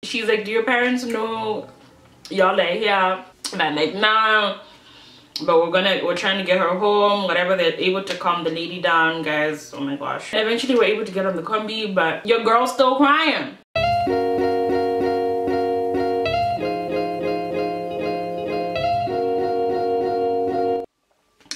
She's like, do your parents know y'all are here? And I'm like, nah, but we're trying to get her home, whatever. They're able to calm the lady down, guys. Oh my gosh. And eventually we're able to get on the combi, but your girl's still crying.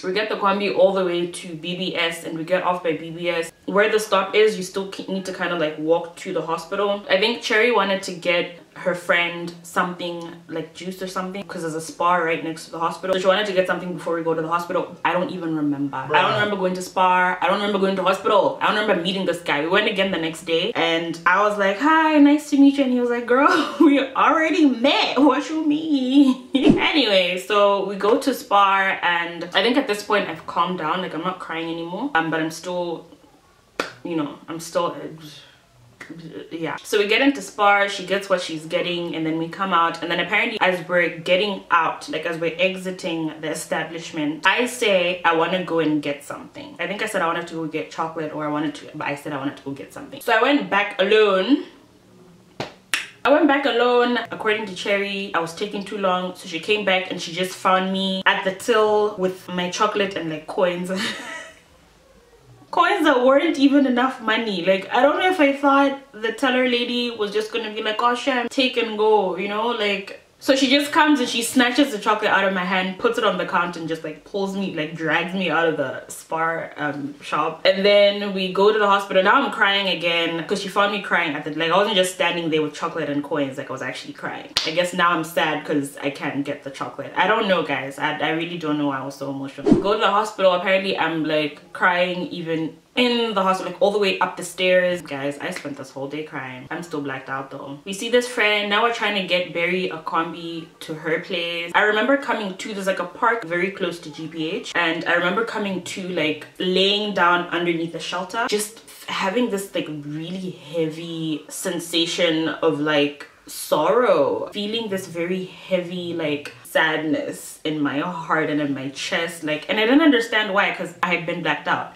We get the combi all the way to BBS, and we get off by BBS. Where the stop is, you still need to kind of like walk to the hospital. I think Cherry wanted to get her friend something like juice or something because there's a spa right next to the hospital. So she wanted to get something before we go to the hospital. I don't even remember. Bruh. I don't remember going to spa. I don't remember going to hospital. I don't remember meeting this guy. We went again the next day and I was like, hi, nice to meet you. And he was like, girl, we already met. What you mean? Anyway, so we go to spa, and I think at this point I've calmed down. Like, I'm not crying anymore, but I'm still, you know, I'm still yeah. So we get into spa, she gets what she's getting, and then we come out, and then apparently as we're getting out, like as we're exiting the establishment, I say I want to go and get something. I think I said I wanted to go get chocolate, or but I said I wanted to go get something. So I went back alone. According to Cherry, I was taking too long, so she came back and she just found me at the till with my chocolate and like coins. Coins that weren't even enough money. Like, I don't know if I thought the teller lady was just gonna be like, oh shit, take and go, you know, like. So she just comes and she snatches the chocolate out of my hand, puts it on the counter, and just like pulls me, like drags me out of the spa shop. And then we go to the hospital. Now I'm crying again because she found me crying at the, like, I wasn't just standing there with chocolate and coins, like I was actually crying. I guess now I'm sad because I can't get the chocolate. I don't know, guys. I really don't know why I was so emotional. Go to the hospital. Apparently I'm like crying even in the hospital, like all the way up the stairs. Guys, I spent this whole day crying. I'm still blacked out though. We see this friend. Now we're trying to get Berry a combi to her place. I remember coming to, there's like a park very close to GPH, and I remember coming to, like laying down underneath the shelter, just having this like really heavy sensation of like sorrow, feeling this very heavy like sadness in my heart and in my chest, like, and I didn't understand why because I had been blacked out.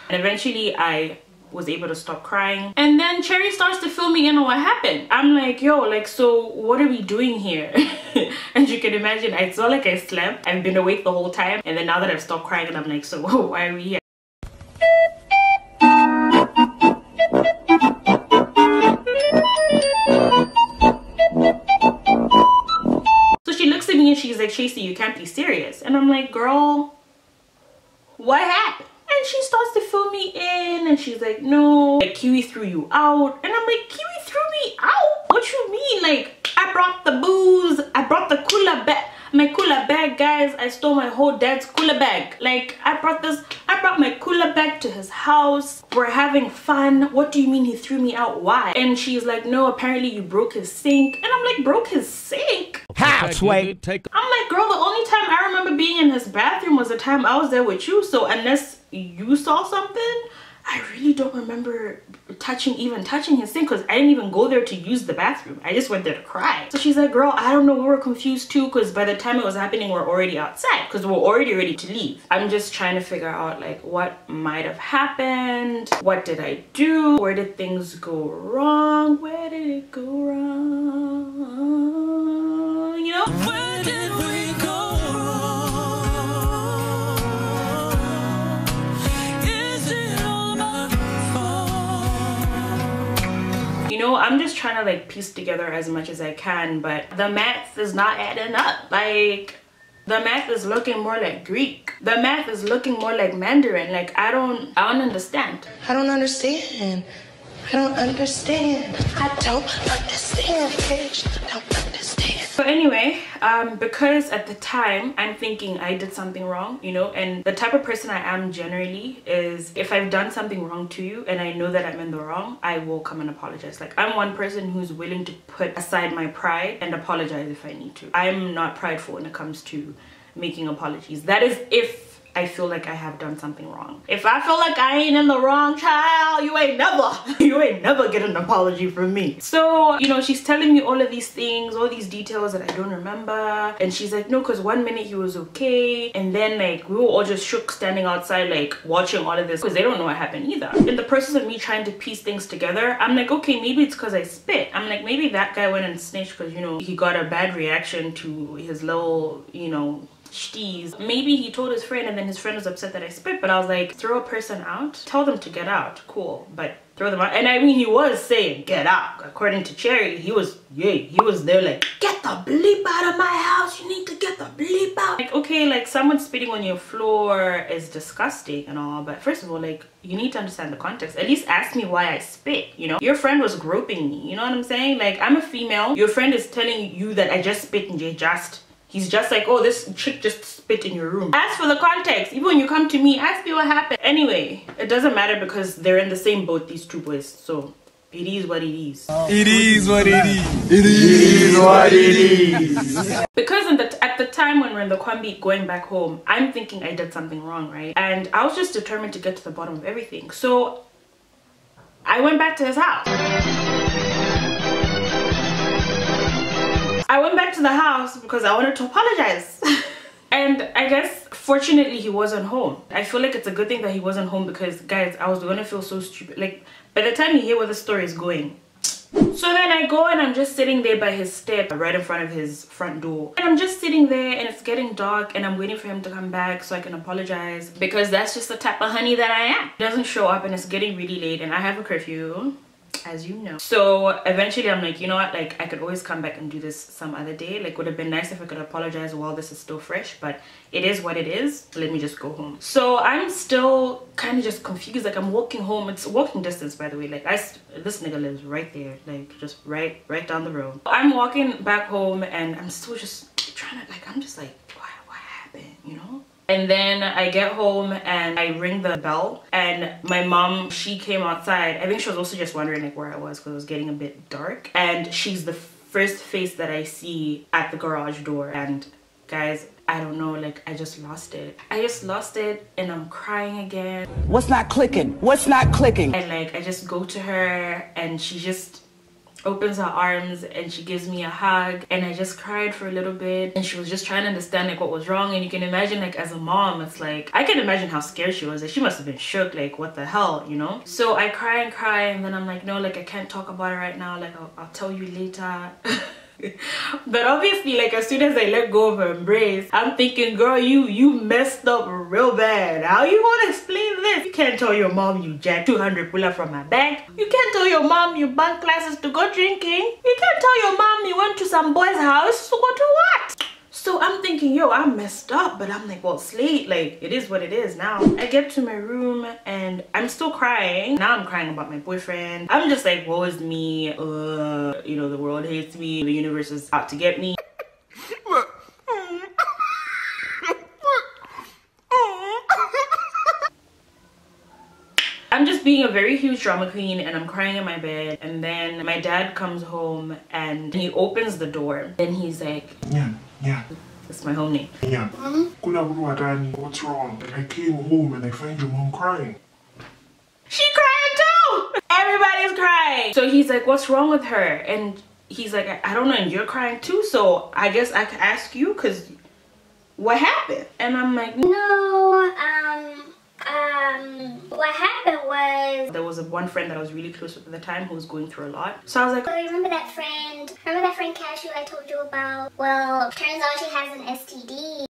And eventually I was able to stop crying, and then Cherry starts to fill me in on what happened. I'm like, yo, like, so what are we doing here? As you can imagine, it's not like I slept. I've been awake the whole time, and then now that I've stopped crying, and I'm like, so why are we here? So she looks at me and she's like, Chasey, you can't be serious. And I'm like, girl, what happened? And she starts to fill me in, and she's like, no, like, Kiwi threw you out. And I'm like, Kiwi threw me out? What you mean? Like, I brought the booze, I brought the cooler bag, my cooler bag, guys. I stole my whole dad's cooler bag. Like, I brought my cooler bag to his house. We're having fun. What do you mean he threw me out? Why? And she's like, no, apparently you broke his sink. And I'm like, broke his sink? How, Sway? I'm like, girl, the only time I remember being in his bathroom was the time I was there with you. So unless you saw something, I really don't remember even touching his sink, because I didn't even go there to use the bathroom. I just went there to cry. So she's like, girl, I don't know, we were confused too, because by the time it was happening, we're already outside, because we're already ready to leave. I'm just trying to figure out like what might have happened. What did I do? Where did things go wrong? Where did it go wrong? You know? Where did we go wrong? You know, I'm just trying to like piece together as much as I can, but the math is not adding up. Like, the math is looking more like Greek. The math is looking more like Mandarin. Like, I don't understand. I don't understand. I don't understand. I don't understand, bitch. I don't understand. So anyway, because at the time I'm thinking I did something wrong, you know, and the type of person I am generally is, if I've done something wrong to you and I know that I'm in the wrong, I will come and apologize. Like, I'm one person who's willing to put aside my pride and apologize if I need to. I'm not prideful when it comes to making apologies. That is if I feel like I have done something wrong. If I feel like I ain't in the wrong, child, you ain't never get an apology from me. So, you know, she's telling me all of these things, all these details that I don't remember. And she's like, no, because one minute he was okay. And then like, we were all just shook standing outside, like watching all of this because they don't know what happened either. In the process of me trying to piece things together, I'm like, okay, maybe it's because I spit. I'm like, maybe that guy went and snitched because, you know, he got a bad reaction to his little, you know, shtees. Maybe he told his friend and then his friend was upset that I spit, but I was like, throw a person out, tell them to get out, cool, but throw them out. And I mean, he was saying get out. According to Cherry, he was there like, get the bleep out of my house, you need to get the bleep out. Like, okay, like someone spitting on your floor is disgusting and all, but first of all, like, you need to understand the context. At least ask me why I spit, you know? Your friend was groping me, you know what I'm saying? Like, I'm a female, your friend is telling you that I just spit and he's just like, oh, this chick just spit in your room. Ask for the context. Even when you come to me, ask me what happened. Anyway, it doesn't matter because they're in the same boat, these two boys. So it is what it is. It is what it is. It is what it is. Because at the time when we're in the Kwambi going back home, I'm thinking I did something wrong, right? And I was just determined to get to the bottom of everything. So I went back to his house. I went back to the house because I wanted to apologize. And I guess fortunately he wasn't home. I feel like it's a good thing that he wasn't home because guys, I was gonna feel so stupid. Like by the time you hear where the story is going. So then I go and I'm just sitting there by his step right in front of his front door. And I'm just sitting there and it's getting dark and I'm waiting for him to come back so I can apologize because that's just the type of honey that I am. He doesn't show up and it's getting really late and I have a curfew, as you know. So eventually I'm like, you know what, like I could always come back and do this some other day. Like would have been nice if I could apologize while this is still fresh, but it is what it is. Let me just go home. So I'm still kind of just confused. Like I'm walking home. It's walking distance, by the way. Like this nigga lives right there, like just right down the road. I'm walking back home and I'm still just trying to, like, I'm just like, what happened, you know? And then I get home and I ring the bell and my mom, she came outside. I think she was also just wondering like where I was because it was getting a bit dark. And she's the first face that I see at the garage door. And guys, I don't know, like I just lost it. I just lost it and I'm crying again. What's not clicking? What's not clicking? And like I just go to her and she just opens her arms and she gives me a hug and I just cried for a little bit and she was just trying to understand like what was wrong. And you can imagine like as a mom, it's like I can imagine how scared she was. Like she must have been shook, like what the hell, you know? So I cry and then I'm like, no, like I can't talk about it right now, like I'll tell you later. But obviously, like as soon as I let go of her embrace, I'm thinking, girl, you messed up real bad. How you want to explain this? You can't tell your mom you jacked 200 pull-up from my bag. You can't tell your mom you bunked classes to go drinking. You can't tell your mom you went to some boy's house to go to what? So I'm thinking, yo, I messed up, but I'm like, well, it's late, like it is what it is now. I get to my room and I'm still crying. Now I'm crying about my boyfriend. I'm just like, woe is me, you know, the world hates me, the universe is out to get me. I'm just being a very huge drama queen and I'm crying in my bed. And then my dad comes home and he opens the door and he's like, yeah. That's my home name. Yeah. What's wrong? I came home and I find your mom crying. She crying too! Everybody's crying! So he's like, what's wrong with her? And he's like, I don't know, and you're crying too, so I guess I could ask you, because what happened? And I'm like, no, what happened was there was one friend that I was really close with at the time who was going through a lot. So I was like, oh, remember that friend Cashew I told you about? Well, turns out she has an STD.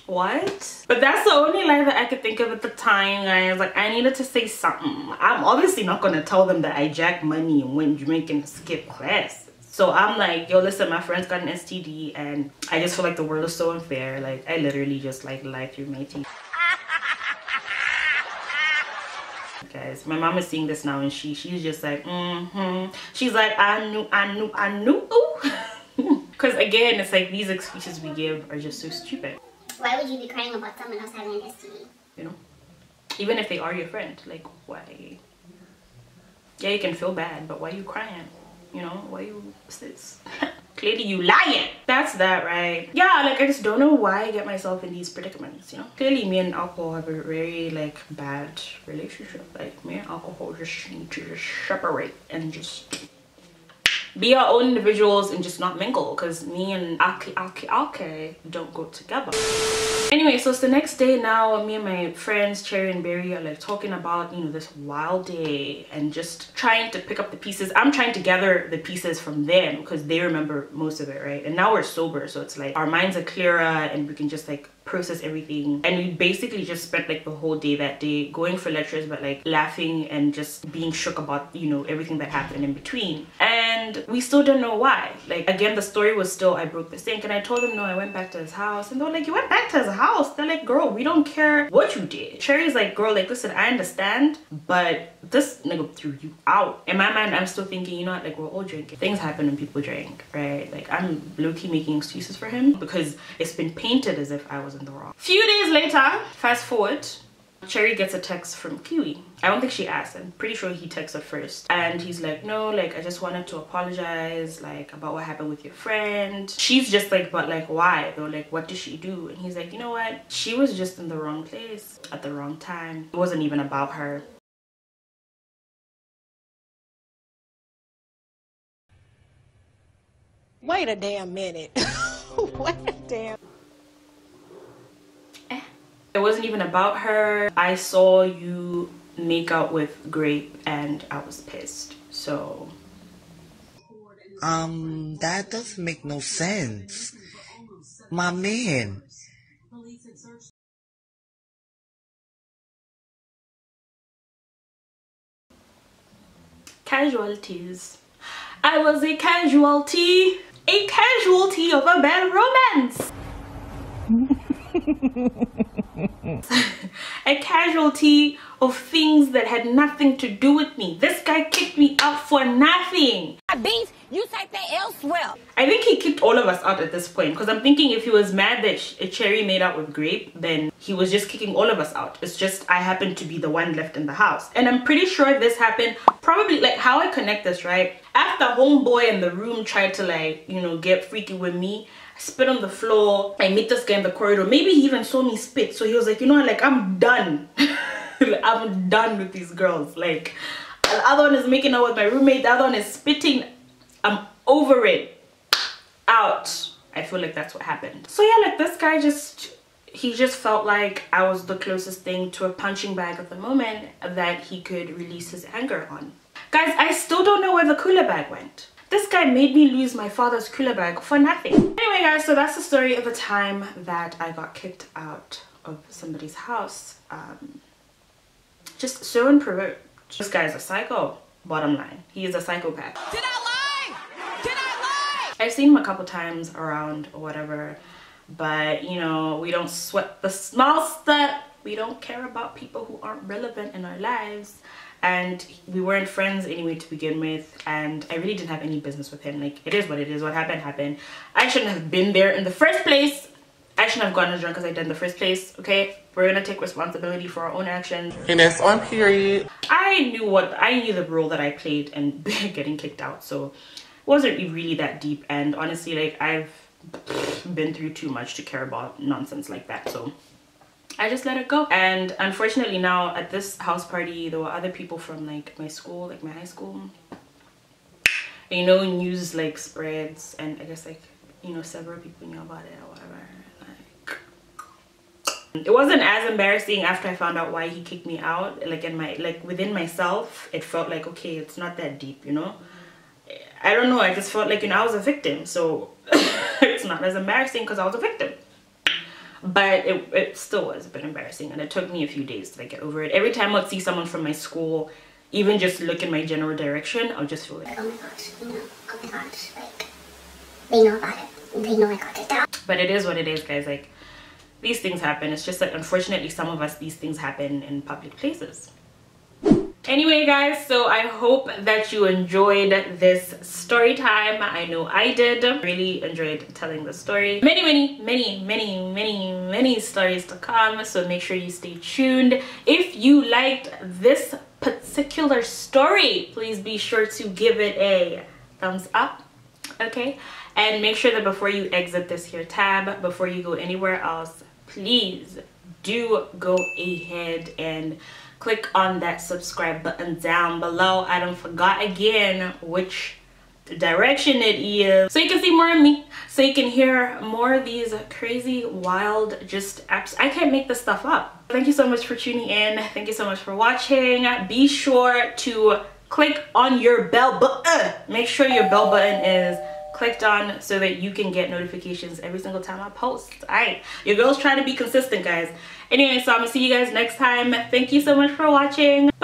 What? But that's the only lie that I could think of at the time, guys. Like, I needed to say something. I'm obviously not gonna tell them that I jacked money and went drinking and skipped class. So I'm like, yo, listen, my friend's got an STD and I just feel like the world is so unfair. Like, I literally just like lied through my teeth. Guys, my mom is seeing this now and she's just like, She's like, I knew. Because again, it's like these excuses we give are just so stupid. Why would you be crying about someone else having an STD? You know? Even if they are your friend, like, why? Yeah, you can feel bad, but why are you crying? You know, why you sis? clearly you lying. That's that, right? Yeah, like I just don't know why I get myself in these predicaments, you know? Clearly me and alcohol have a very like bad relationship. Like me and alcohol just need to just separate and just be our own individuals and just not mingle, because me and alky don't go together. Anyway, so it's the next day now. Me and my friends Cherry and Berry are like talking about, you know, this wild day and just trying to pick up the pieces. I'm trying to gather the pieces from them because they remember most of it, right? And now we're sober, so it's like our minds are clearer and we can just like process everything. And we basically just spent like the whole day that day going for lectures, but like laughing and just being shook about, you know, everything that happened in between. And we still don't know why. Like again, the story was still I broke the sink, and I told them no, I went back to his house. And they were like, you went back to his house? They're like, girl, we don't care what you did. Cherry's like, girl, like listen, I understand, but this nigga threw you out. In my mind, I'm still thinking, you know what, like we're all drinking. Things happen when people drink, right? Like I'm low-key making excuses for him because it's been painted as if I was in the wrong. Few days later, fast forward, Cherry gets a text from Kiwi. I don't think she asked. I'm pretty sure he texted first. And he's like, no, like I just wanted to apologize like about what happened with your friend. She's just like, but like why though? Like what did she do? And he's like, you know what? She was just in the wrong place at the wrong time. It wasn't even about her. Wait a damn minute. Wait a damn. It wasn't even about her. I saw you make out with Grape and I was pissed. So that doesn't make no sense. My man. Casualties. I was a casualty of a bad romance. A casualty of things that had nothing to do with me. This guy kicked me out for nothing. Beef, you take that elsewhere. I think he kicked all of us out at this point, because I'm thinking if he was mad that Cherry made out with Grape, then he was just kicking all of us out. It's just I happened to be the one left in the house. And I'm pretty sure this happened probably, like how I connect this, right? After homeboy in the room tried to like, you know, get freaky with me, I spit on the floor. I met this guy in the corridor. Maybe he even saw me spit, so he was like, you know what, like I'm done. I'm done with these girls. Like the other one is making out with my roommate, the other one is spitting. I'm over it. Out. I feel like that's what happened. So yeah, like this guy he just felt like I was the closest thing to a punching bag at the moment that he could release his anger on. Guys, I still don't know where the cooler bag went. This guy made me lose my father's cooler bag for nothing. Anyway guys, so that's the story of the time that I got kicked out of somebody's house. Just so unprovoked. This guy's a psycho, bottom line. He is a psychopath. Did I lie? Did I lie? I've seen him a couple times around or whatever, but you know, we don't sweat the small stuff. We don't care about people who aren't relevant in our lives. And we weren't friends anyway to begin with, and I really didn't have any business with him. Like, it is what it is. What happened happened. I shouldn't have been there in the first place. I shouldn't have gotten as drunk as I did in the first place. Okay, we're gonna take responsibility for our own actions. And that's on period. I knew the role that I played in getting kicked out, so it wasn't really that deep. And honestly, like I've been through too much to care about nonsense like that, so I just let it go. And unfortunately now at this house party there were other people from like my school, like my high school. And, you know, news like spreads, and I guess like, you know, several people knew about it or whatever. Like, it wasn't as embarrassing after I found out why he kicked me out. Like in my, like within myself, it felt like, okay, it's not that deep, you know. I don't know, I just felt like, you know, I was a victim, so it's not as embarrassing because I was a victim. But it still was a bit embarrassing, and it took me a few days to like get over it. Every time I'd see someone from my school even just look in my general direction, I'll just feel like, oh my gosh, you know, oh my gosh, like they know about it, they know I got it down. But it is what it is, guys. Like, these things happen. It's just that unfortunately some of us, these things happen in public places. Anyway guys, so I hope that you enjoyed this story time. I know I did. Really enjoyed telling the story. Many stories to come, so make sure you stay tuned. If you liked this particular story, please be sure to give it a thumbs up, okay? And make sure that before you exit this here tab, before you go anywhere else, please do go ahead and click on that subscribe button down below. I don't forgot again which direction it is, so you can see more of me, so you can hear more of these crazy wild just apps. I can't make this stuff up. Thank you so much for tuning in. Thank you so much for watching. Be sure to click on your bell button. Make sure your bell button is clicked on so that you can get notifications every single time I post. All right, your girl's trying to be consistent, guys. Anyway, so I'm gonna see you guys next time. Thank you so much for watching. Bye.